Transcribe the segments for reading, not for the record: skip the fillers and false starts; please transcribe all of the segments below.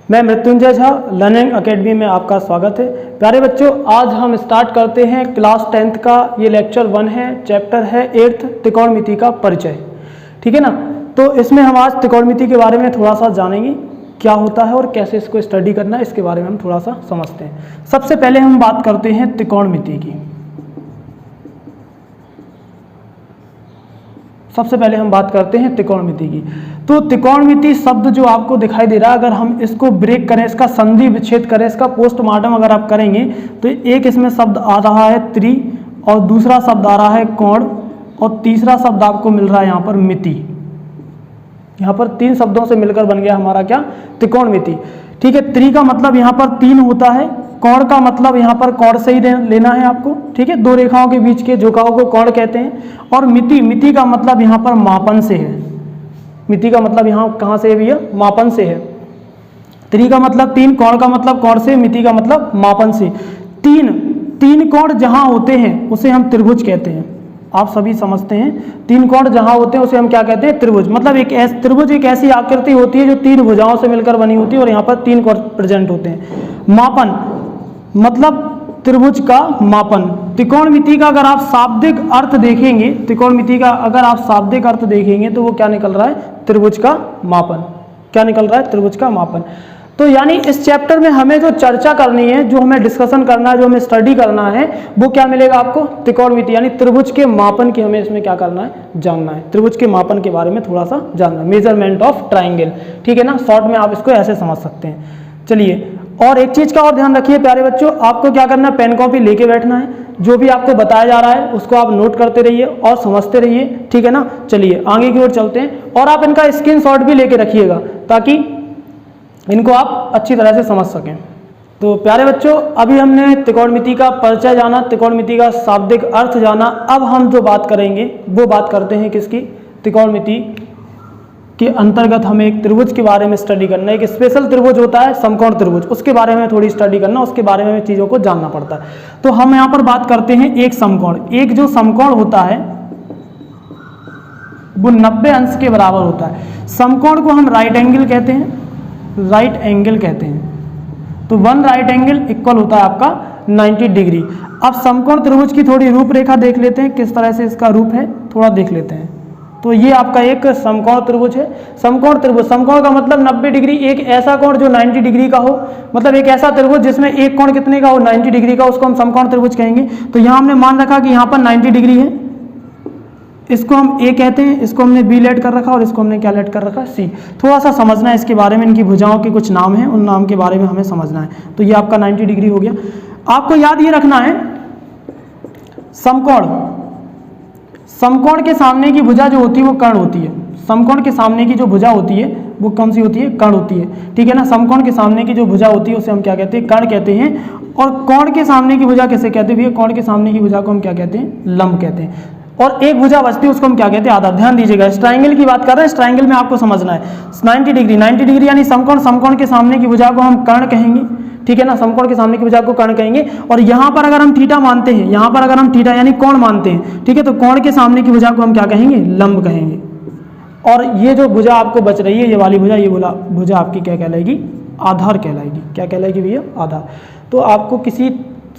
मैं Mrityunjay Jha, learning academy में आपका स्वागत है। प्यारे बच्चों, आज हम स्टार्ट करते हैं क्लास 10th का। ये लेक्चर 1 है, चैप्टर है 8th त्रिकोणमिति का परिचय। ठीक है ना। तो इसमें हम आज त्रिकोणमिति के बारे में थोड़ा सा जानेंगे, क्या होता है और कैसे इसको स्टडी करना है, इसके बारे में हम थोड़ा सा समझते हैं। सबसे पहले हम बात करते हैं त्रिकोणमिति की। सबसे पहले हम बात करते हैं त्रिकोणमिति की। तो त्रिकोणमिति शब्द जो आपको दिखाई दे रहा है, अगर हम इसको ब्रेक करें, इसका संधि विच्छेद करें, इसका पोस्टमार्टम अगर आप करेंगे तो एक इसमें शब्द आ रहा है त्रि, और दूसरा शब्द आ रहा है कोण, और तीसरा शब्द आपको मिल रहा है यहाँ पर मिति। यहाँ पर 3 शब्दों से मिलकर बन गया हमारा क्या, त्रिकोणमिति। ठीक है। त्रि का मतलब यहाँ पर 3 होता है, कोण का मतलब यहाँ पर कोण से ही लेना है आपको। ठीक है। 2 रेखाओं के बीच के झुकाव को कोण कहते हैं। और मिति का मतलब यहाँ पर मापन से है। मिति का मतलब यहाँ कहाँ से है भैया, मापन से है। त्रि का मतलब 3, कोण का मतलब कोण से, मिति का मतलब मापन से। तीन कोण जहाँ होते हैं उसे हम त्रिभुज कहते हैं। आप सभी समझते हैं, 3 कोण जहाँ होते हैं उसे हम क्या कहते हैं, त्रिभुज। मतलब त्रिभुज एक ऐसी आकृति होती है जो 3 भुजाओं से मिलकर बनी होती है और यहाँ पर 3 कोण प्रेजेंट होते हैं। मापन मतलब त्रिभुज का मापन। त्रिकोणमिति का अगर आप शाब्दिक अर्थ देखेंगे, त्रिकोणमिति का अगर आप शाब्दिक अर्थ देखेंगे तो वो क्या निकल रहा है, त्रिभुज का मापन। क्या निकल रहा है, त्रिभुज का मापन। तो यानी इस चैप्टर में हमें जो चर्चा करनी है, जो हमें डिस्कशन करना है, जो हमें स्टडी करना है, वो क्या मिलेगा आपको, त्रिकोणमिति यानी त्रिभुज के मापन की हमें इसमें क्या करना है, जानना है। त्रिभुज के मापन के बारे में थोड़ा सा जानना है, मेजरमेंट ऑफ ट्राइंगल। ठीक है ना, शॉर्ट में आप इसको ऐसे समझ सकते हैं। चलिए, और एक चीज का और ध्यान रखिए प्यारे बच्चों, आपको क्या करना है, पेन कॉपी लेके बैठना है। जो भी आपको बताया जा रहा है उसको आप नोट करते रहिए और समझते रहिए। ठीक है ना। चलिए आगे की ओर चलते हैं, और आप इनका स्क्रीनशॉट भी लेके रखिएगा ताकि इनको आप अच्छी तरह से समझ सकें। तो प्यारे बच्चों, अभी हमने त्रिकोणमिति का परिचय जाना, त्रिकोणमिति का शाब्दिक अर्थ जाना। अब हम जो बात करेंगे वो बात करते हैं किसकी, त्रिकोणमिति के अंतर्गत हमें एक त्रिभुज के बारे में स्टडी करना है। एक स्पेशल त्रिभुज होता है समकोण त्रिभुज, उसके बारे में थोड़ी स्टडी करना, उसके बारे में चीज़ों को जानना पड़ता है। तो हम यहाँ पर बात करते हैं एक समकोण। एक जो समकोण होता है वो 90 अंश के बराबर होता है। समकोण को हम राइट एंगल कहते हैं, राइट एंगल कहते हैं। तो 1 राइट एंगल इक्वल होता है आपका 90 डिग्री। अब समकोण त्रिभुज की थोड़ी रूपरेखा देख लेते हैं, किस तरह से इसका रूप है थोड़ा देख लेते हैं। तो ये आपका एक समकोण त्रिभुज है। समकोण त्रिभुज, समकोण का मतलब 90 डिग्री, एक ऐसा कोण जो 90 डिग्री का हो, मतलब एक ऐसा त्रिभुज जिसमें एक कोण कितने का हो, 90 डिग्री का, उसको हम समकोण त्रिभुज कहेंगे। तो यहाँ हमने मान रखा कि यहाँ पर 90 डिग्री है, इसको हम ए कहते हैं, इसको हमने बी लेट कर रखा और इसको हमने क्या लेट कर रखा, सी। थोड़ा सा समझना है इसके बारे में, इनकी भुजाओं के कुछ नाम हैं, उन नाम के बारे में हमें समझना है। तो ये आपका 90 डिग्री हो गया। आपको याद ये रखना है, समकोण के सामने की भुजा जो होती है वो कर्ण होती है। समकोण के सामने की जो भुजा होती है वो कौन सी होती है, कर्ण होती है। ठीक है ना। समकोण के सामने की जो भुजा होती है उसे हम क्या कहते हैं, कर्ण कहते हैं। और कोण के सामने की भुजा कैसे कहते हैं भैया, कोण के सामने की भुजा को हम क्या कहते हैं, लंब कहते हैं। और एक भुजा बचती है उसको हम क्या कहते हैं, आधार। ध्यान दीजिएगा, इस ट्राइंगल की बात कर रहे हैं, इस ट्राइंगल में आपको समझना है 90 डिग्री यानी समकोण के सामने की भुजा को हम कर्ण कहेंगे। ठीक है ना, समकोण के सामने की भुजा को कर्ण कहेंगे। और यहाँ पर अगर हम थीटा मानते हैं, यहाँ पर अगर हम थीटा यानी कोण मानते हैं, ठीक है, तो कोण के सामने की भुजा को हम क्या कहेंगे, लंब कहेंगे। और ये जो भुजा आपको बच रही है, ये वाली भुजा, ये भुजा आपकी क्या कहलाएगी, आधार कहलाएगी। क्या कहलाएगी भैया, आधार। तो आपको किसी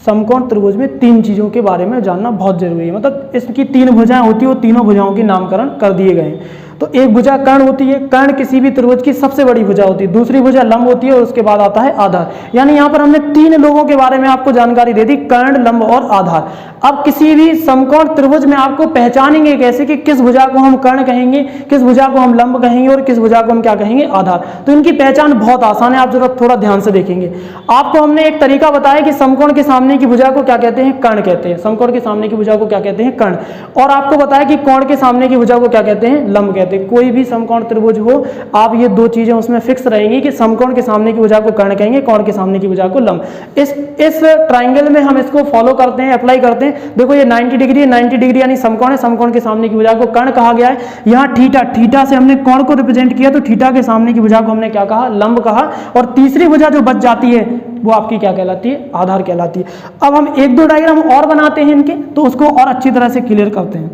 समकोण त्रिभुज में 3 चीज़ों के बारे में जानना बहुत जरूरी है। मतलब इसकी 3 भुजाएं होती है, वो तीनों भुजाओं के नामकरण कर दिए गए हैं। तो एक भुजा कर्ण होती है, कर्ण किसी भी त्रिभुज की सबसे बड़ी भुजा होती है। दूसरी भुजा लंब होती है और उसके बाद आता है आधार। यानी यहाँ पर हमने 3 लोगों के बारे में आपको जानकारी दे दी, कर्ण, लंब और आधार। अब किसी भी समकोण त्रिभुज में आपको पहचानेंगे कैसे कि किस भुजा को हम कर्ण कहेंगे, किस भुजा को हम लंब कहेंगे और किस भुजा को हम क्या कहेंगे, आधार। तो इनकी पहचान बहुत आसान है, आप जरा थोड़ा ध्यान से देखेंगे। आपको हमने एक तरीका बताया कि समकोण के सामने की भुजा को क्या कहते हैं, कर्ण कहते हैं। समकोण के सामने की भुजा को क्या कहते हैं, कर्ण। और आपको बताया कि कोण के सामने की भुजा को क्या कहते हैं, लंब कहते हैं। कोई भी समकोण त्रिभुज हो, आप ये 2 चीजें उसमें फिक्स रहेंगी कि समकोण के सामने की भुजा को कर्ण कहेंगे, कोण के सामने की भुजा को लंब। इस ट्राइंगल में हम इसको फॉलो करते हैं, अप्लाई करते हैं। देखो ये 90 डिग्री है, 90 डिग्री यानी समकोण है, समकोण के सामने की भुजा को कर्ण कहा गया है। यहाँ थीटा से हमने कोण को रिप्रेजेंट किया, तो थीटा के सामने की भुजा को हमने क्या कहा, लंब कहा। और तीसरी भुजा जो बच जाती है वो आपकी क्या कहलाती है, आधार कहलाती है। अब हम 1-2 डायग्राम और बनाते हैं इनके, तो उसको और अच्छी तरह से क्लियर करते हैं।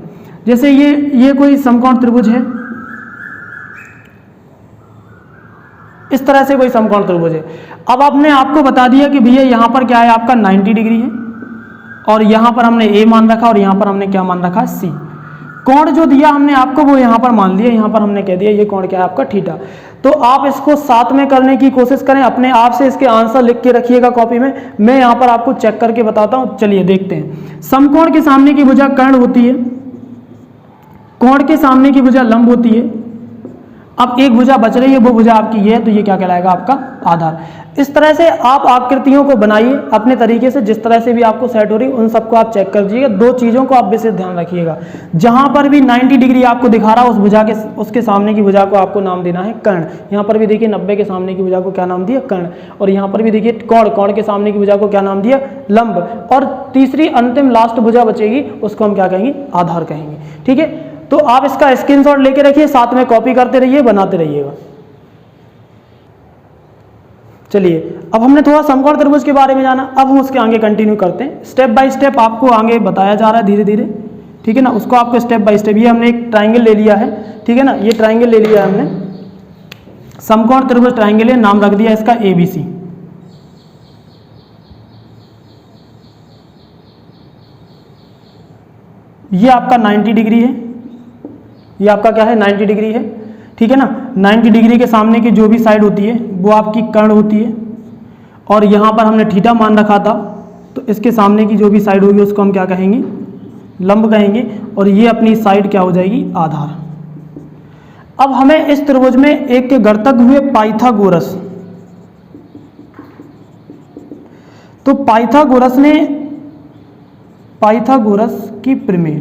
जैसे ये कोई समकोण त्रिभुज है, इस तरह से कोई समकोण त्रिभुज है। अब आपने आपको बता दिया कि भैया यहाँ पर क्या है आपका 90 डिग्री है, और यहाँ पर हमने ए मान रखा और यहाँ पर हमने क्या मान रखा, सी। कोण जो दिया हमने आपको वो यहाँ पर मान लिया, यहाँ पर हमने कह दिया ये कोण क्या है आपका थीटा। तो आप इसको साथ में करने की कोशिश करें, अपने आप से इसके आंसर लिख के रखिएगा कॉपी में, मैं यहाँ पर आपको चेक करके बताता हूँ। चलिए देखते हैं। समकोण के सामने की भुजा कर्ण होती है, कोण के सामने की भुजा लंब होती है। अब एक भुजा बच रही है, वो भुजा आपकी ये है, तो ये क्या कहलाएगा आपका आधार। इस तरह से आप आकृतियों को बनाइए अपने तरीके से, जिस तरह से भी आपको सेट हो रही उन सबको आप चेक कर दीजिएगा। दो चीज़ों को आप विशेष ध्यान रखिएगा, जहां पर भी 90 डिग्री आपको दिखा रहा उस भुजा के उसके सामने की भुजा को आपको नाम देना है कर्ण। यहाँ पर भी देखिए 90 के सामने की भुजा को क्या नाम दिया, कर्ण। और यहाँ पर भी देखिए कोण के सामने की भुजा को क्या नाम दिया, लंब। और तीसरी अंतिम लास्ट भुजा बचेगी, उसको हम क्या कहेंगे, आधार कहेंगे। ठीक है, तो आप इसका स्क्रीनशॉट लेके रखिए, साथ में कॉपी करते रहिए, बनाते रहिएगा। चलिए, अब हमने थोड़ा समकोण त्रिभुज के बारे में जाना, अब हम उसके आगे कंटिन्यू करते हैं। स्टेप बाय स्टेप आपको आगे बताया जा रहा है धीरे धीरे, ठीक है ना। उसको आपको स्टेप बाय स्टेप, ये हमने एक ट्राइंगल ले लिया है, ठीक है ना, ये ट्राइंगल ले लिया है हमने, समकोण त्रिभुज ट्राइंगल है, नाम रख दिया इसका ABC। ये आपका 90 डिग्री है, ये आपका क्या है 90 डिग्री है, ठीक है ना। 90 डिग्री के सामने की जो भी साइड होती है वो आपकी कर्ण होती है, और यहाँ पर हमने थीटा मान रखा था, तो इसके सामने की जो भी साइड होगी उसको हम क्या कहेंगे, लंब कहेंगे, और ये अपनी साइड क्या हो जाएगी, आधार। अब हमें इस त्रिभुज में एक गर्तक हुए पाइथागोरस, तो पाइथागोरस की प्रमेय,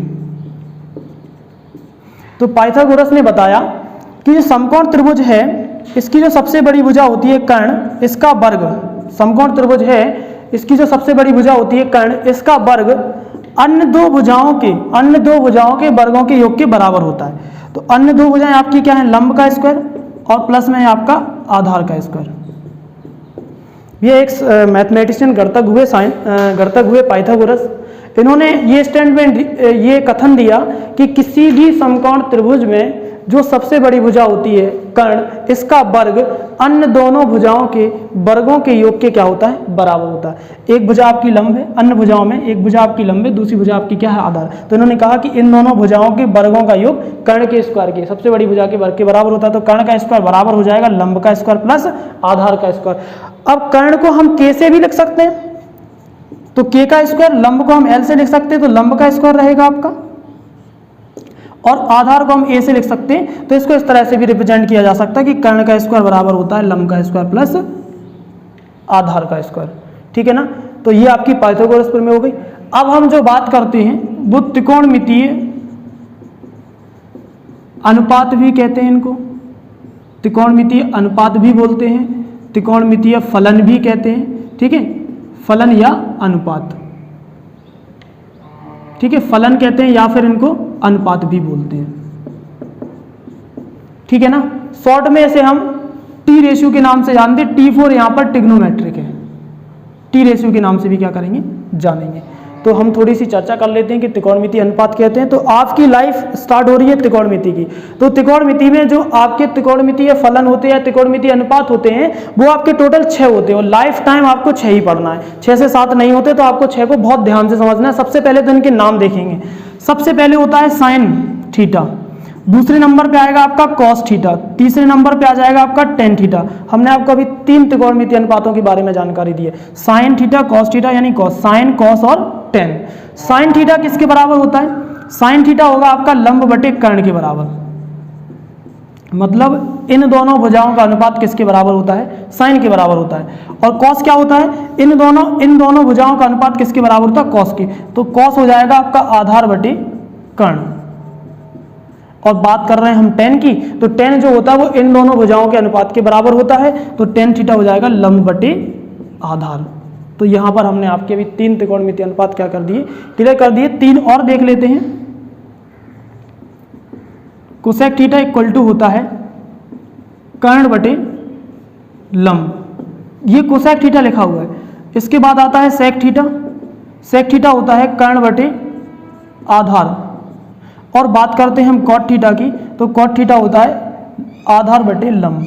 तो पाइथागोरस ने बताया कि जो समकोण त्रिभुज है इसकी जो सबसे बड़ी भुजा होती है कर्ण, इसका वर्ग, समकोण त्रिभुज है इसकी जो सबसे बड़ी भुजा होती है कर्ण, इसका वर्ग अन्य दो भुजाओं के वर्गों के योग के बराबर होता है। तो अन्य दो भुजाएं आपकी क्या है, लंब का स्क्वायर और प्लस में आपका आधार का स्क्वायर। ये एक मैथमेटिशियन गर्तक हुए पाइथागोरस, इन्होंने ये स्टेटमेंट, ये कथन दिया कि किसी भी समकोण त्रिभुज में जो सबसे बड़ी भुजा होती है कर्ण, इसका वर्ग अन्य दोनों भुजाओं के वर्गों के योग के क्या होता है, बराबर होता है। एक भुजा आपकी लंब है, अन्य भुजाओं में एक भुजा आपकी लंब है, दूसरी भुजा आपकी क्या है, आधार। तो इन्होंने कहा कि इन दोनों भुजाओं के वर्गों का योग कर्ण के स्क्वायर के, सबसे बड़ी भुजा के वर्ग के बराबर होता है। तो कर्ण का स्क्वायर बराबर हो जाएगा लंब का स्क्वायर प्लस आधार का स्क्वायर। अब कर्ण को हम के से भी लिख सकते हैं, तो के का स्क्वायर, लंब को हम एल से लिख सकते हैं, तो लंब का स्क्वायर रहेगा आपका, और आधार को हम ए से लिख सकते हैं। तो इसको इस तरह से भी रिप्रेजेंट किया जा सकता है कि कर्ण का स्क्वायर बराबर होता है लंब का स्क्वायर प्लस आधार का स्क्वायर, ठीक है ना। तो ये आपकी पाइथागोरस प्रमेय हो गई। अब हम जो बात करते हैं वो त्रिकोणमितीय अनुपात भी कहते हैं इनको, त्रिकोणमितीय अनुपात भी बोलते हैं, त्रिकोणमितीय फलन भी कहते हैं, ठीक है, फलन या अनुपात, ठीक है, फलन कहते हैं या फिर इनको अनुपात भी बोलते हैं, ठीक है ना। शॉर्ट में इसे हम टी रेशियो के नाम से जानते हैं, T4 यहाँ पर ट्रिग्नोमेट्रिक है, टी रेशियो के नाम से भी क्या करेंगे, जानेंगे। तो हम थोड़ी सी चर्चा कर लेते हैं कि त्रिकोणमितीय अनुपात कहते हैं। तो आपकी लाइफ स्टार्ट हो रही है त्रिकोणमिति की, तो त्रिकोणमिति में जो आपके त्रिकोणमितीय फलन होते हैं, त्रिकोणमितीय अनुपात होते हैं, वो आपके टोटल 6 होते हैं, और लाइफ टाइम आपको 6 ही पढ़ना है, 6 से 7 नहीं होते। तो आपको 6 को बहुत ध्यान से समझना है। सबसे पहले तो इनके नाम देखेंगे। सबसे पहले होता है साइन थीटा, दूसरे नंबर पे आएगा आपका कॉस थीटा, तीसरे नंबर पे आ जाएगा आपका टेन थीटा। हमने आपको अभी 3 त्रिकोणमितीय अनुपातों के बारे में जानकारी दी है, साइन थीटा, कॉस थीटा यानी कॉस, साइन, कॉस और टेन। साइन थीटा किसके बराबर होता है, साइन थीटा होगा आपका लंब बटे कर्ण के बराबर, मतलब इन दोनों भुजाओं का अनुपात किसके बराबर होता है, साइन के बराबर होता है। और कॉस क्या होता है, इन दोनों भुजाओं का अनुपात किसके बराबर होता है, कॉस के। तो कॉस हो जाएगा आपका आधार बटे कर्ण। और बात कर रहे हैं हम टेन की, तो टेन जो होता है वो इन दोनों भुजाओं के अनुपात के बराबर होता है, तो टेन थीटा हो जाएगा लंब बटे आधार। तो यहां पर हमने आपके भी 3 त्रिकोणमितीय अनुपात क्या कर दिए, क्लियर कर दिए। 3 और देख लेते हैं। कोसेक थीटा इक्वल टू होता है कर्ण बटे लंब, ये कोसेक थीटा लिखा हुआ है। इसके बाद आता है सेक थीटा, सेक थीटा होता है कर्ण बटे आधार। और बात करते हैं हम कॉट थीटा की, तो कॉट थीटा होता है आधार बटे लंब।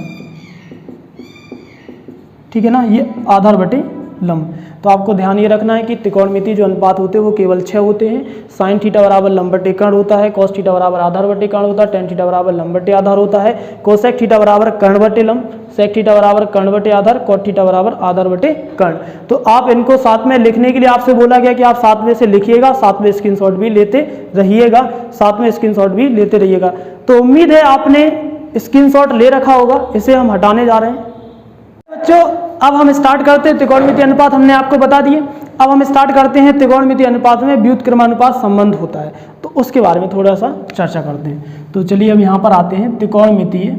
ठीक है ना, ये आधार बटे लंब। तो आपको ध्यान ये रखना है कि त्रिकोणमिति जो अनुपात होते हैं वो केवल 6 होते हैं। साइन थीटा बराबर लंब बटे कर्ण होता है, कॉस थीटा बराबर आधार बटे कर्ण होता है, टेन थीटा बराबर लंब बटे आधार होता है, कोसेक थीटा बराबर कर्ण बटे लंब, सेक थीटा बराबर कर्ण बटे आधार, कॉट थीटा बराबर आधार बटे कर्ण। तो आप इनको साथ में लिखने के लिए आपसे बोला गया कि आप साथ में से लिखिएगा, साथ में स्क्रीनशॉट भी लेते रहिएगा, साथ में स्क्रीनशॉट भी लेते रहिएगा। तो उम्मीद है आपने स्क्रीनशॉट ले रखा होगा, इसे हम हटाने जा रहे हैं। बच्चों अब हम स्टार्ट करते हैं, त्रिकोणमितीय अनुपात हमने आपको बता दिए। अब हम स्टार्ट करते हैं त्रिकोणमितीय अनुपात में व्युत्क्रमानुपात संबंध होता है, तो उसके बारे में थोड़ा सा चर्चा करते हैं। तो चलिए अब यहाँ पर आते हैं त्रिकोणमितीय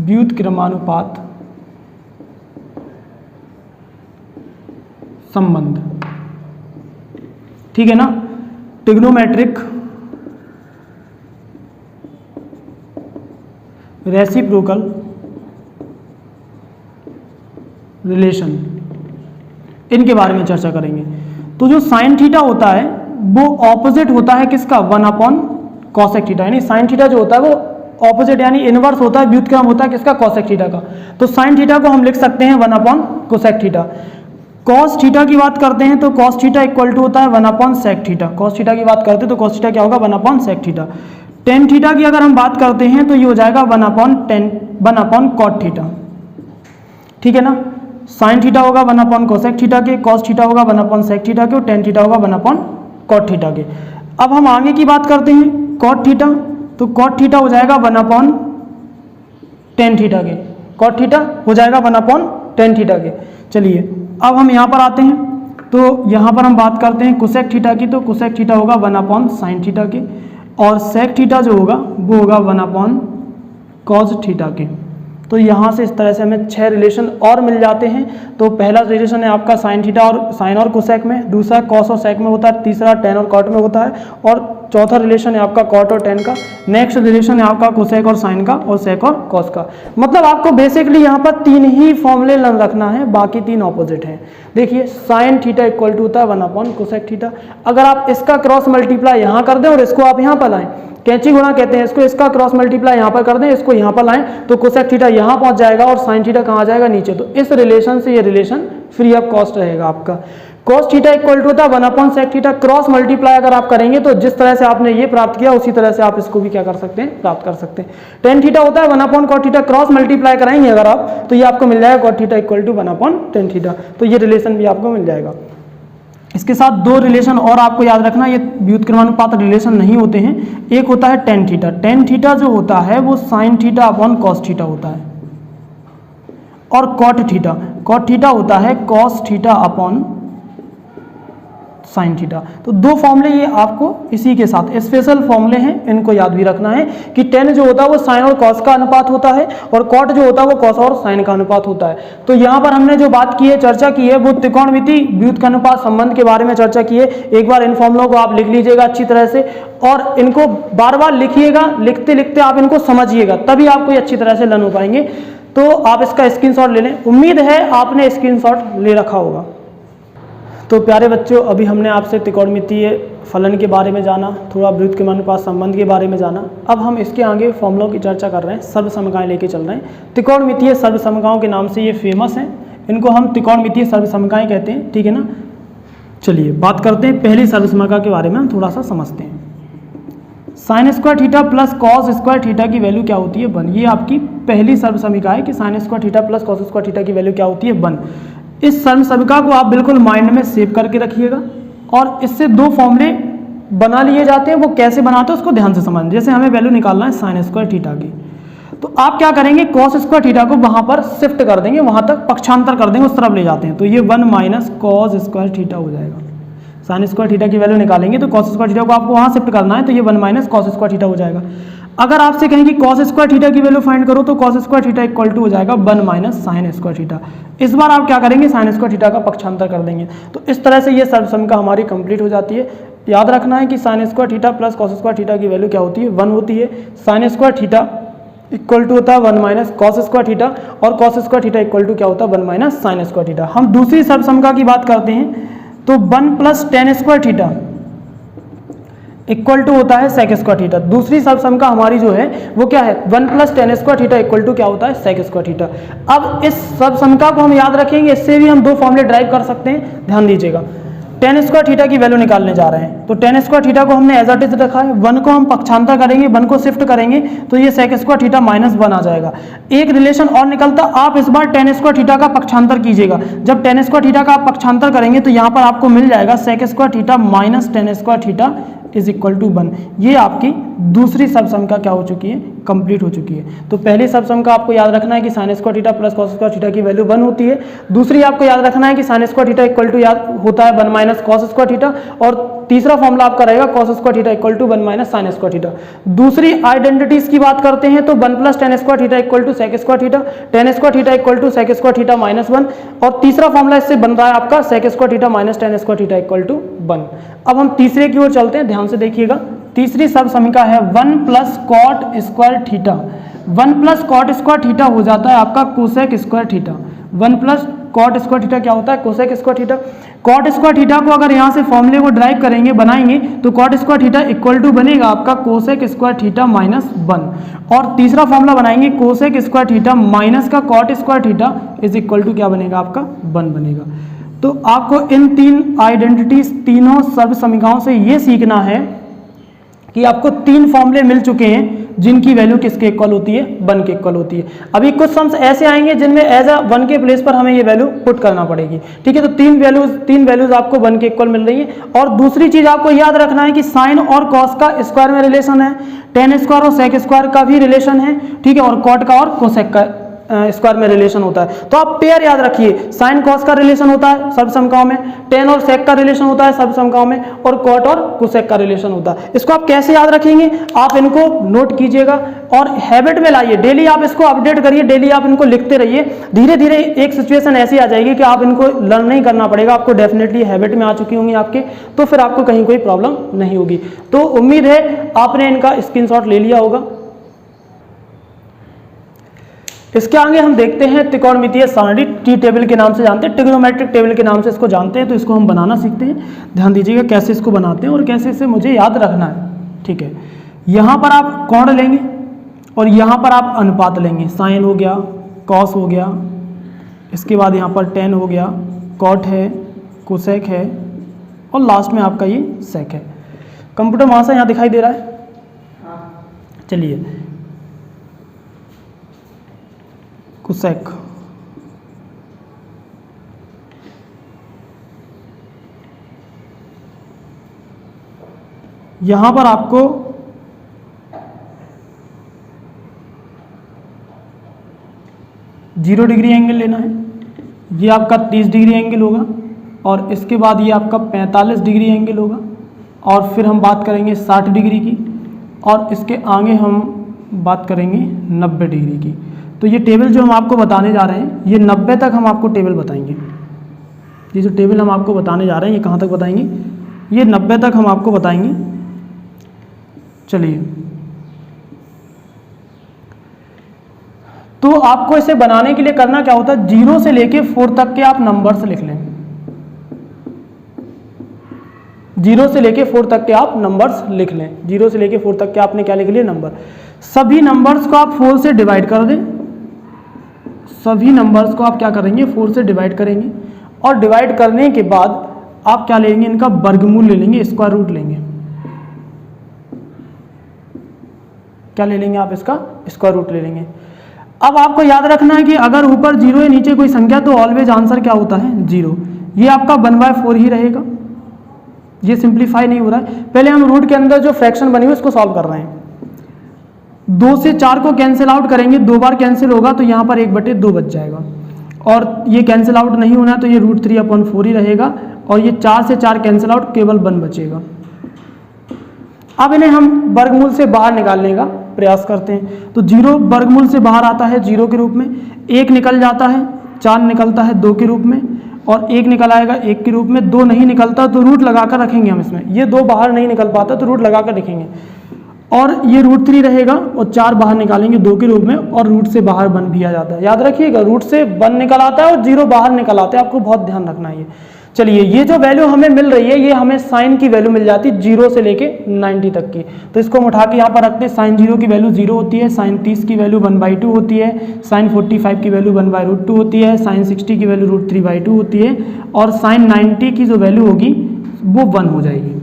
व्युत्क्रमानुपात संबंध, ठीक है ना, ट्रिग्नोमेट्रिक रेसिप्रोकल रिलेशन, इनके बारे में चर्चा करेंगे। तो जो साइन थीटा होता है वो ऑपोजिट होता है किसका, 1 कॉसेक थीटा, यानी साइन थीटा जो होता है वो ऑपोजिट यानी इनवर्स होता है, व्युत्क्रम होता है किसका, कॉसेक थीटा का। तो साइन थीटा को हम लिख सकते हैं 1 कोसेक थीटा। कॉस थीटा की बात करते हैं तो कॉस थीटा इक्वल टू होता है 1 सेक थीटा। कॉस थीटा की बात करते हैं तो कॉस थीटा क्या होगा, 1 सेक थीटा। टेन थीटा की अगर हम बात करते हैं तो ये हो जाएगा 1 कॉट थीटा, ठीक है ना। साइन थीटा होगा 1 कोसेक थीटा के, कॉस थीटा होगा 1 सेक थीटा के, और टेन थीटा होगा 1 कॉट थीटा के। अब हम आगे की बात करते हैं कॉट थीटा, तो कॉट थीटा हो जाएगा 1 टेन थीटा के, कॉट थीटा हो जाएगा 1 टेन थीटा के। चलिए अब हम यहाँ पर आते हैं, तो यहाँ पर हम बात करते हैं कोसेक थीटा की, तो कोसेक थीटा होगा 1 साइन थीटा के, और सेक थीटा जो होगा वो होगा 1 कॉस थीटा के। तो यहाँ से इस तरह से हमें 6 रिलेशन और मिल जाते हैं। तो पहला रिलेशन है आपका साइन थीटा और साइन और कोसेक में, दूसरा कॉस और सेक में होता है, तीसरा टेन और कॉट में होता है, और चौथा रिलेशन है आपका कॉट और टेन का। नेक्स्ट रिलेशन है आपका कोसेक और साइन का, और सेक और कॉस का। मतलब आपको बेसिकली यहाँ पर 3 ही फॉर्मूले रखना है, बाकी 3 ऑपोजिट हैं। देखिए साइन थीटा इक्वल टू होता है 1 कोसेक थीटा। अगर आप इसका क्रॉस मल्टीप्लाई यहाँ कर दें और इसको आप यहाँ पर लाएं, कैंची गुणा कहते हैं इसको, इसका क्रॉस मल्टीप्लाई यहाँ पर कर दें, इसको यहाँ पर लाएं, तो कोसेक थीटा यहाँ पहुँच जाएगा और साइन थीटा कहाँ जाएगा, नीचे। तो इस रिलेशन से ये रिलेशन फ्री ऑफ कॉस्ट रहेगा आपका। कॉस थीटा इक्वल टू होता है 1 सेक थीटा। क्रॉस मल्टीप्लाई अगर आप करेंगे तो जिस तरह से आपने ये प्राप्त किया उसी तरह से आप इसको भी क्या कर सकते हैं, प्राप्त कर सकते हैं। टेन थीटा होता है 1 कॉट थीटा। क्रॉस मल्टीप्लाई कराएंगे अगर आप तो ये आपको मिल जाएगा cot theta equal to 1 tan theta. तो ये रिलेशन भी आपको मिल जाएगा। इसके साथ 2 रिलेशन और आपको याद रखना, ये व्युत्क्रमानुपात रिलेशन नहीं होते हैं। एक होता है टेन थीटा। टेन थीटा जो होता है वो sine theta upon cos theta होता है, और कॉट थीटा होता है cos theta upon sine theta. तो 2 फॉर्मूले ये आपको इसी के साथ स्पेशल फॉर्मूले हैं, इनको याद भी रखना है कि टेन जो होता है वो साइन और कॉस का अनुपात होता है, और कॉट जो होता है वो कॉस और साइन का अनुपात होता है। तो यहाँ पर हमने जो बात की है, चर्चा की है, वो त्रिकोणमिति व्युत्क्रमानुपात संबंध के बारे में चर्चा की है। एक बार इन फॉर्मूलों को आप लिख लीजिएगा अच्छी तरह से, और इनको बार बार लिखिएगा, लिखते लिखते आप इनको समझिएगा, तभी आपको ये अच्छी तरह से लर्न हो पाएंगे। तो आप इसका स्क्रीनशॉट ले लें। उम्मीद है आपने स्क्रीनशॉट ले रखा होगा। तो प्यारे बच्चों, अभी हमने आपसे त्रिकोणमितीय फलन के बारे में जाना, थोड़ा व्युत्क्रमानुपात संबंध के बारे में जाना। अब हम इसके आगे फॉर्मूलों की चर्चा कर रहे हैं, सर्वसमकाएं लेके चल रहे हैं। त्रिकोणमितीय सर्वसमकाओं के नाम से ये फेमस हैं, इनको हम त्रिकोणमितीय सर्वसमकाएं कहते हैं, ठीक है ना। चलिए बात करते हैं पहली सर्वसमका के बारे में, हम थोड़ा सा समझते हैं। Sign square theta plus cos square theta की वैल्यू क्या होती है, 1। ये आपकी पहली सर्वसमिका है कि sine square theta plus cos square theta की वैल्यू क्या होती है, 1। इस सर्वसमिका को आप बिल्कुल माइंड में सेव करके रखिएगा, और इससे 2 फॉर्मूले बना लिए जाते हैं। वो कैसे बनाते हैं उसको ध्यान से समझ। जैसे हमें वैल्यू निकालना है साइन स्क्वायर थीटा की, तो आप क्या करेंगे, कॉस स्क्वायर थीटा को वहां पर शिफ्ट कर देंगे, वहां तक पक्षांतर कर देंगे, उस तरफ ले जाते हैं। तो ये 1 माइनस कॉस स्क्वायर थीटा हो जाएगा। साइन स्क्वायर थीटा की वैल्यू निकालेंगे तो कॉस स्क्वायर थीटा को आपको वहां शिफ्ट करना है, तो ये 1 माइनस कॉस स्क्वायर थीटा हो जाएगा। अगर आपसे कहें कि कॉस स्क्वायर थीटा की वैल्यू फाइंड करो, तो cos square theta equal to हो जाएगा 1 माइनस साइन स्क्वायर थीटा। इस बार आप क्या करेंगे, साइन स्क्वायर थीटा का पक्षांतर कर देंगे। तो इस तरह से ये सर्वसमका हमारी कंप्लीट हो जाती है। याद रखना है कि sine square theta plus cos square theta की वैल्यू क्या होती है, 1 होती है। Sine square theta equal to होता है 1 माइनस कॉस स्क्वायर थीटा, और cos square theta equal to क्या होता है, 1 माइनस साइन स्क्वायर थीटा। हम दूसरी सर्वसमका की बात करते हैं, तो 1 plus tan square theta, equal to होता है सेक स्क्वायर थीटा। दूसरी सब सम का हमारी जो है वो क्या है 1 + tan square theta equal to क्या होता है सेक स्क्वायर थीटा। अब इस सब सम का को हम याद रखेंगे, इससे भी हम दो फॉर्मूले ड्राइव कर सकते हैं, ध्यान दीजिएगा। tan स्क्वायर थीटा की वैल्यू निकालने जा रहे हैं, तो tan स्क्वायर थीटा को हमने एज इट इज रखा है, 1 को हम पक्षांतर करेंगे, 1 को शिफ्ट करेंगे तो ये सेक स्क्वायर थीटा -1 आ जाएगा। एक रिलेशन और निकलता, आप इस बार tan स्क्वायर थीटा का पक्षांतर कीजिएगा। जब tan स्क्वायर थीटा का आप पक्षांतर करेंगे तो यहाँ पर आपको मिल जाएगा sec square theta minus tan square theta is equal to 1। ये आपकी दूसरी सब सम का क्या हो चुकी है, कंप्लीट हो चुकी है। तो पहली सब सम का आपको याद रखना है कि sine square theta plus cos square theta की वैल्यू 1 होती है। दूसरी आपको याद रखना है कि sine square theta equal to याद होता है 1 माइनस कॉस स्क्वायर थीटा, और तीसरा फॉर्मूला आपका रहेगा cos square theta equal to 1 minus sine square theta. दूसरी आइडेंटिटीज की बात करते हैं तो 1 + tan square theta equal to sec square theta, tan square theta equal to sec square theta -1, और तीसरा फॉर्मूला इससे बन रहा है आपका sec square theta minus tan square theta equal to 1। अब हम तीसरे की ओर चलते हैं, ध्यान से देखिएगा। तीसरी सब समीका है 1 + cot square theta. 1 + cot square theta हो जाता है आपका cosec square theta. 1 + cot square theta क्या होता है, cosec square theta. cot square theta को अगर यहाँ से फॉर्मूले को ड्राइव करेंगे, बनाएंगे, तो cot square theta equal to बनेगा आपका कोसेक स्क्वायर थीटा -1, और तीसरा फॉर्मूला बनाएंगे कोसेक स्क्वायर थीटा माइनस का cot square theta is equal to क्या बनेगा आपका 1 बनेगा। तो आपको इन तीन आइडेंटिटीज, तीनों सर्व समीकरणों से ये सीखना है कि आपको तीन फॉर्मूले मिल चुके हैं जिनकी वैल्यू किसके इक्वल होती है, 1 के इक्वल होती है। अभी कुछ सम्स ऐसे आएंगे जिनमें एज अ 1 के प्लेस पर हमें ये वैल्यू पुट करना पड़ेगी, ठीक है। तो तीन वैल्यूज आपको 1 के इक्वल मिल रही है। और दूसरी चीज आपको याद रखना है कि साइन और कॉस का स्क्वायर में रिलेशन है, tan स्क्वायर और सेक स्क्वायर का भी रिलेशन है, ठीक है, और कॉट का और कोसेक का स्क्वायर में रिलेशन होता है। तो आप पेयर याद रखिए, साइन कॉस का रिलेशन होता है सर्व समकाओं में, tan और सेक का रिलेशन होता है सर्व समकाओं में, और कॉट और कोसेक का रिलेशन होता है। इसको आप कैसे याद रखेंगे, आप इनको नोट कीजिएगा और हैबिट में लाइए, डेली आप इसको अपडेट करिए, डेली आप इनको लिखते रहिए। धीरे धीरे एक सिचुएशन ऐसी आ जाएगी कि आप इनको लर्न नहीं करना पड़ेगा, आपको डेफिनेटली हैबिट में आ चुकी होंगी आपके, तो फिर आपको कहीं कोई प्रॉब्लम नहीं होगी। तो उम्मीद है आपने इनका स्क्रीनशॉट ले लिया होगा। इसके आगे हम देखते हैं त्रिकोणमितीय सारणी, टी टेबल के नाम से जानते हैं, ट्रिग्नोमेट्रिक टेबल के नाम से इसको जानते हैं। तो इसको हम बनाना सीखते हैं, ध्यान दीजिएगा कैसे इसको बनाते हैं और कैसे इसे मुझे याद रखना है, ठीक है। यहाँ पर आप कोण लेंगे और यहाँ पर आप अनुपात लेंगे, साइन हो गया, कॉस हो गया, इसके बाद यहाँ पर tan हो गया, कॉट है, कोसेक है, और लास्ट में आपका ये सेक है। कंप्यूटर वहाँ से यहाँ दिखाई दे रहा है, चलिए कोसेक, यहां पर आपको जीरो डिग्री एंगल लेना है, ये आपका 30 डिग्री एंगल होगा, और इसके बाद ये आपका 45 डिग्री एंगल होगा, और फिर हम बात करेंगे 60 डिग्री की, और इसके आगे हम बात करेंगे 90 डिग्री की। तो ये टेबल जो हम आपको बताने जा रहे हैं, ये 90 तक हम आपको टेबल बताएंगे। ये जो टेबल हम आपको बताने जा रहे हैं, ये कहाँ तक बताएंगे, ये 90 तक हम आपको बताएंगे। चलिए, तो आपको इसे बनाने के लिए करना क्या होता है, 0 से लेके 4 तक के आप नंबर्स लिख लें। 0 से लेके 4 तक के आप नंबर्स लिख लें। 0 से लेके 4 तक के आपने क्या लिख लिए, नंबर। सभी नंबर्स को आप 4 से डिवाइड कर दें। सभी नंबर्स को आप क्या करेंगे, 4 से डिवाइड करेंगे, और डिवाइड करने के बाद आप क्या लेंगे, इनका वर्गमूल ले लेंगे, स्क्वायर रूट लेंगे। क्या ले लेंगे आप, इसका स्क्वायर रूट ले लेंगे। अब आपको याद रखना है कि अगर ऊपर 0 है, नीचे कोई संख्या, तो ऑलवेज आंसर क्या होता है, 0। ये आपका 1/4 ही रहेगा, ये सिंप्लीफाई नहीं हो रहा है। पहले हम रूट के अंदर जो फ्रैक्शन बनी हुई उसको सॉल्व कर रहे हैं। 2 से 4 को कैंसिल आउट करेंगे, 2 बार कैंसिल होगा, तो यहाँ पर 1/2 बच जाएगा, और ये कैंसिल आउट नहीं होना है, तो ये √3/4 ही रहेगा, और ये 4 से 4 कैंसिल आउट, केवल 1 बचेगा। अब इन्हें हम वर्गमूल से बाहर निकालने का प्रयास करते हैं। तो 0 वर्गमूल से बाहर आता है 0 के रूप में, 1 निकल जाता है, 4 निकलता है 2 के रूप में, और 1 निकल आएगा 1 के रूप में। 2 नहीं निकलता तो रूट लगाकर रखेंगे हम इसमें, ये 2 बाहर नहीं निकल पाता तो रूट लगाकर लिखेंगे, और ये √3 रहेगा, और 4 बाहर निकालेंगे 2 के रूप में, और रूट से बाहर 1 भी आ जाता है। याद रखिएगा, रूट से 1 निकल आता है और 0 बाहर निकल आता है, आपको बहुत ध्यान रखना है ये। चलिए ये जो वैल्यू हमें मिल रही है ये हमें साइन की वैल्यू मिल जाती है 0 से लेके 90 तक की। तो इसको हम उठा के यहाँ पर रखते हैं। साइन 0 की वैल्यू 0 होती है, साइन 30 की वैल्यू 1/2 होती है, साइन 45 की वैल्यू 1/√2 होती है, साइन 60 की वैल्यू √3/2 होती है, और साइन 90 की जो वैल्यू होगी वो 1 हो जाएगी।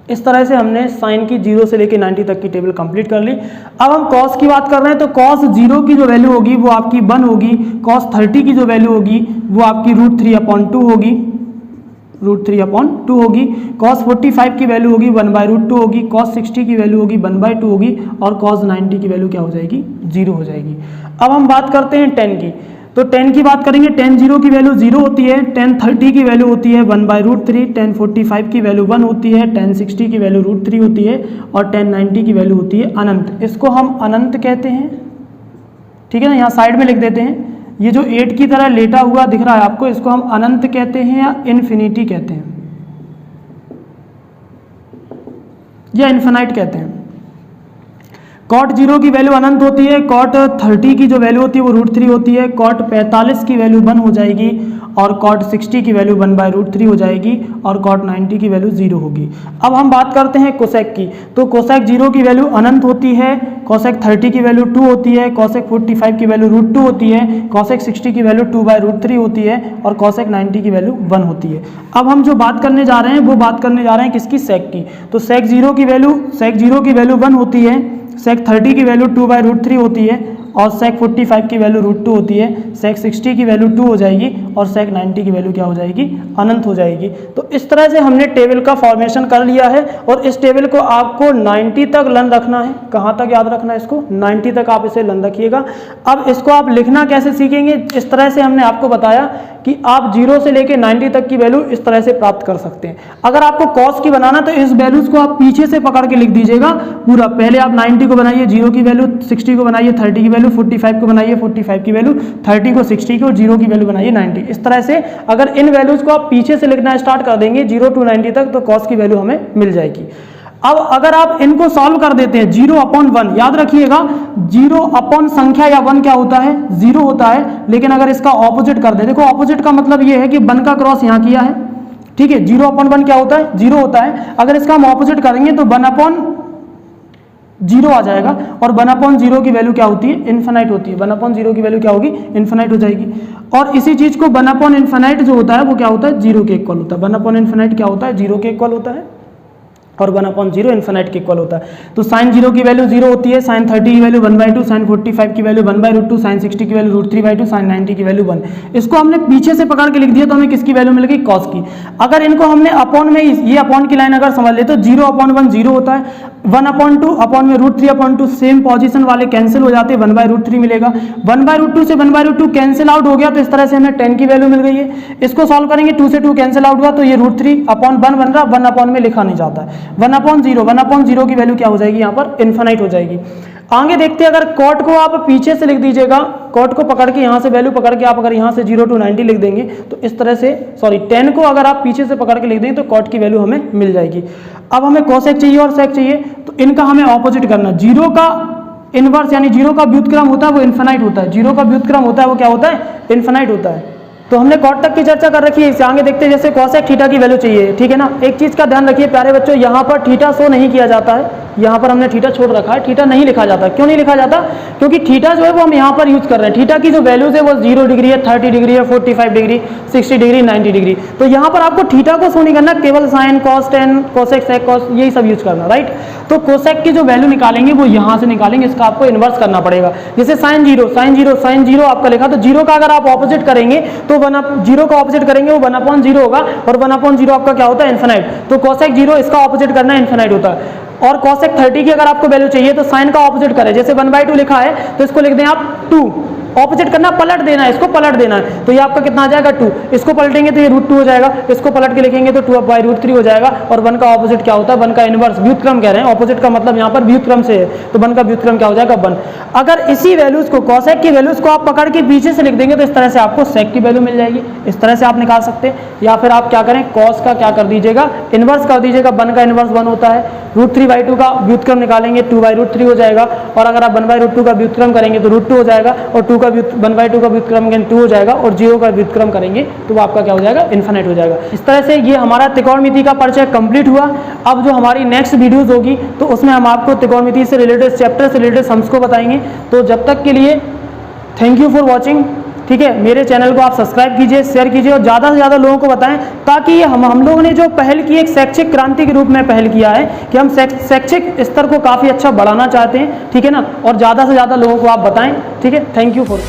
इस तरह से हमने साइन की 0 से लेके 90 तक की टेबल कंप्लीट कर ली। अब हम कॉस की बात कर रहे हैं, तो कॉस 0 की जो वैल्यू होगी वो आपकी 1 होगी, कॉस 30 की जो वैल्यू होगी वो आपकी √3/2 होगी, √3/2 होगी, कॉस 45 की वैल्यू होगी 1/√2 होगी, कॉस 60 की वैल्यू होगी 1/2 होगी, और कॉस 90 की वैल्यू क्या हो जाएगी, 0 हो जाएगी। अब हम बात करते हैं tan की, तो tan की बात करेंगे। tan 0 की वैल्यू 0 होती है, tan 30 की वैल्यू होती है 1/√3, tan 45 की वैल्यू 1 होती है, tan 60 की वैल्यू √3 होती है, और tan 90 की वैल्यू होती है अनंत। इसको हम अनंत कहते हैं, ठीक है ना। यहाँ साइड में लिख देते हैं, ये जो 8 की तरह लेटा हुआ दिख रहा है आपको, इसको हम अनंत कहते हैं या इन्फिनिटी कहते हैं या इन्फिनाइट कहते हैं। कॉट 0 की वैल्यू अनंत होती है, कॉट 30 की जो वैल्यू होती है वो √3 होती है, कॉट 45 की वैल्यू 1 हो जाएगी, और कॉट 60 की वैल्यू 1/√3 हो जाएगी, और कॉट 90 की वैल्यू 0 होगी। अब हम बात करते हैं कोसेक की, तो कोसेक 0 की वैल्यू अनंत होती है, कोसेक 30 की वैल्यू 2 होती है, कोसेक 45 की वैल्यू √2 होती है, कोसेक 60 की वैल्यू 2/√3 होती है, और कोसेक 90 की वैल्यू 1 होती है। अब हम जो बात करने जा रहे हैं वो बात करने जा रहे हैं किसकी, सेक की। तो सेक 0 की वैल्यू 1 होती है, सेक 30 की वैल्यू 2/√3 होती है, और सेक 45 की वैल्यू √2 होती है, सेक 60 की वैल्यू 2 हो जाएगी, और सेक 90 की वैल्यू क्या हो जाएगी, अनंत हो जाएगी। तो इस तरह से हमने टेबल का फॉर्मेशन कर लिया है, और इस टेबल को आपको 90 तक लन रखना है। कहाँ तक याद रखना है इसको, 90 तक आप इसे लन रखिएगा। अब इसको आप लिखना कैसे सीखेंगे, इस तरह से हमने आपको बताया कि आप 0 से लेके 90 तक की वैल्यू इस तरह से प्राप्त कर सकते हैं। अगर आपको कॉस की बनाना तो इस वैल्यूज को आप पीछे से पकड़ के लिख दीजिएगा पूरा। पहले आप 90 को बनाइए, 0 की वैल्यू 60 को बनाइए, 30 की वैल्यू 45 को बनाइए, 45 की वैल्यू 30 को 60 को, और 0 की वैल्यू बनाइए 90। इस तरह से अगर इन वैल्यूज को आप पीछे से लिखना स्टार्ट कर देंगे 0 to 90 तक, तो कॉस की वैल्यू हमें मिल जाएगी। अब अगर आप इनको सॉल्व कर देते हैं 0/1, याद रखिएगा 0 संख्या या 1 क्या होता है, 0 होता है। लेकिन अगर इसका ऑपोजिट कर दे, देखो ऑपोजिट का मतलब ये है कि 1 का क्रॉस यहाँ किया है, ठीक है। 0/1 क्या होता है, 0 होता है। अगर इसका हम ऑपोजिट करेंगे तो 1/0 आ जाएगा, और 1/0 की वैल्यू क्या होती है, इन्फिनाइट होती है। 1/0 की वैल्यू क्या होगी, इन्फिनाइट हो जाएगी। और इसी चीज को 1/इन्फिनाइट जो होता है वो क्या होता है, 0 के इक्वल होता है। 1/इन्फिनाइट क्या होता है, 0 के इक्वल होता है, और 1/0 इन्फिनाइट के इक्वल होता है। तो साइन 0 की वैल्यू 0 होती है, साइन 30 की वैल्यू 1/2, साइन 45 की वैल्यू 1/√2, साइन 60 की वैल्यू √3/2, साइन 90 की वैल्यू 1। इसको हमने पीछे से पकड़ के लिख दिया तो हमें किसकी वैल्यू मिल गई, कॉस की। अगर इनको हमने अपॉन में, ये अपॉन की लाइन अगर समझ ले तो 0/1 0 होता है, 1/2 अपॉन में √3/2 सेम पोजीशन वाले कैंसिल हो जाते हैं, 1/√3 मिलेगा। 1/√2 से 1/√2 कैंसिल आउट हो गया, तो इस तरह से हमें 10 की वैल्यू मिल गई है। इसको सॉल्व करेंगे, 2 से 2 कैंसिल आउट हुआ, तो ये √3/1 बन रहा, 1 में लिखा नहीं जाता है। 1/0 की वैल्यू क्या हो जाएगी, यहाँ पर इन्फिनाइट हो जाएगी। आगे देखते हैं, अगर कॉट को आप पीछे से लिख दीजिएगा, कॉट को पकड़ के यहाँ से वैल्यू पकड़ के आप अगर यहाँ से 0 to 90 लिख देंगे तो इस तरह से, 10 को अगर आप पीछे से पकड़ के लिख देंगे तो कॉट की वैल्यू हमें मिल जाएगी। अब हमें कोसेक चाहिए और सेक चाहिए, तो इनका हमें ऑपोजिट करना। 0 का इनवर्स यानी 0 का व्युत्क्रम होता है वो इन्फिनाइट होता है, 0 का व्युत्क्रम होता है वो क्या होता है, इन्फिनाइट होता है। तो हमने कॉट तक की चर्चा कर रखी है, इससे आगे देखते हैं। जैसे कोसेक थीटा की वैल्यू चाहिए, ठीक है ना। एक चीज का ध्यान रखिए प्यारे बच्चों, यहाँ पर थीटा शो नहीं किया जाता है, यहाँ पर हमने थीटा छोड़ रखा है, थीटा नहीं लिखा जाता। क्यों नहीं लिखा जाता, क्योंकि थीटा जो है वो हम यहाँ पर यूज कर रहे हैं। थीटा की जो वैल्यूज है वो 0 डिग्री है, 30 डिग्री है, 45 डिग्री, 60 डिग्री, 90 डिग्री। तो यहाँ पर आपको थीटा को शो नहीं करना, केवल साइन, कॉस, टेन, कोसेक, सेक, कॉस, यही सब यूज करना, राइट। तो कोसेक की जो वैल्यू निकालेंगे वो यहाँ से निकालेंगे, इसका आपको इन्वर्स करना पड़ेगा। जैसे साइन 0 आपका लिखा, तो 0 का अगर आप ऑपोजिट करेंगे तो 0 का ऑपोजिट करेंगे वो 1/0 होगा, और 1/0 आपका क्या होता है, इन्फिनाइट। तो कोसेक 0 इसका ऑपोजिट करना है, इन्फिनाइट होता है। और कोसेक 30 की अगर आपको वैल्यू चाहिए तो साइन का ऑपोजिट करें, जैसे 1/2 लिखा है तो इसको लिख दें आप 2, ऑपोजिट करना, पलट देना है, इसको पलट देना है। तो ये आपका कितना आ जाएगा, 2। इसको पलटेंगे तो ये √2 हो जाएगा, इसको पलट के लिखेंगे तो 2/√3 हो जाएगा। और 1 का ऑपोजिट क्या होता है, 1 का इनवर्स, व्युत्क्रम कह रहे हैं, ऑपोजिट का मतलब यहाँ पर व्युत्क्रम से है, तो 1 का व्युत्क्रम क्या हो जाएगा, 1। अगर इसी वैल्यूज को, कोसेक की वैल्यूज को आप पकड़ के पीछे से लिख देंगे तो इस तरह से आपको सेक की वैल्यू मिल जाएगी। इस तरह से आप निकाल सकते हैं। या फिर आप क्या करें, कॉस का क्या कर दीजिएगा, इनवर्स कर दीजिएगा। 1 का इनवर्स 1 होता है, √3/2 का व्युत्क्रम निकालेंगे 2/√3 हो जाएगा। और अगर आप 1/√2 का व्युत्क्रम करेंगे तो √2 हो जाएगा, और 2 का 1/2 का व्युत्क्रम 2 हो जाएगा और 0 का व्युत्क्रम करेंगे तो वो आपका क्या हो जाएगा, इन्फिनिट हो जाएगा। इस तरह से ये हमारा त्रिकोणमिति का परिचय कंप्लीट हुआ। अब जो हमारी नेक्स्ट वीडियोस होगी तो उसमें हम आपको त्रिकोणमिति से रिलेटेड चैप्टर से रिलेटेड सम्स को बताएंगे। तो जब तक के लिए थैंक यू फॉर वॉचिंग। ठीक है, मेरे चैनल को आप सब्सक्राइब कीजिए, शेयर कीजिए और ज़्यादा से ज़्यादा लोगों को बताएं, ताकि ये हम लोगों ने जो पहल की, एक शैक्षिक क्रांति के रूप में पहल किया है कि हम शैक्षिक स्तर को काफ़ी अच्छा बढ़ाना चाहते हैं। ठीक है ना, और ज़्यादा से ज़्यादा लोगों को आप बताएं। ठीक है, थैंक यू फॉर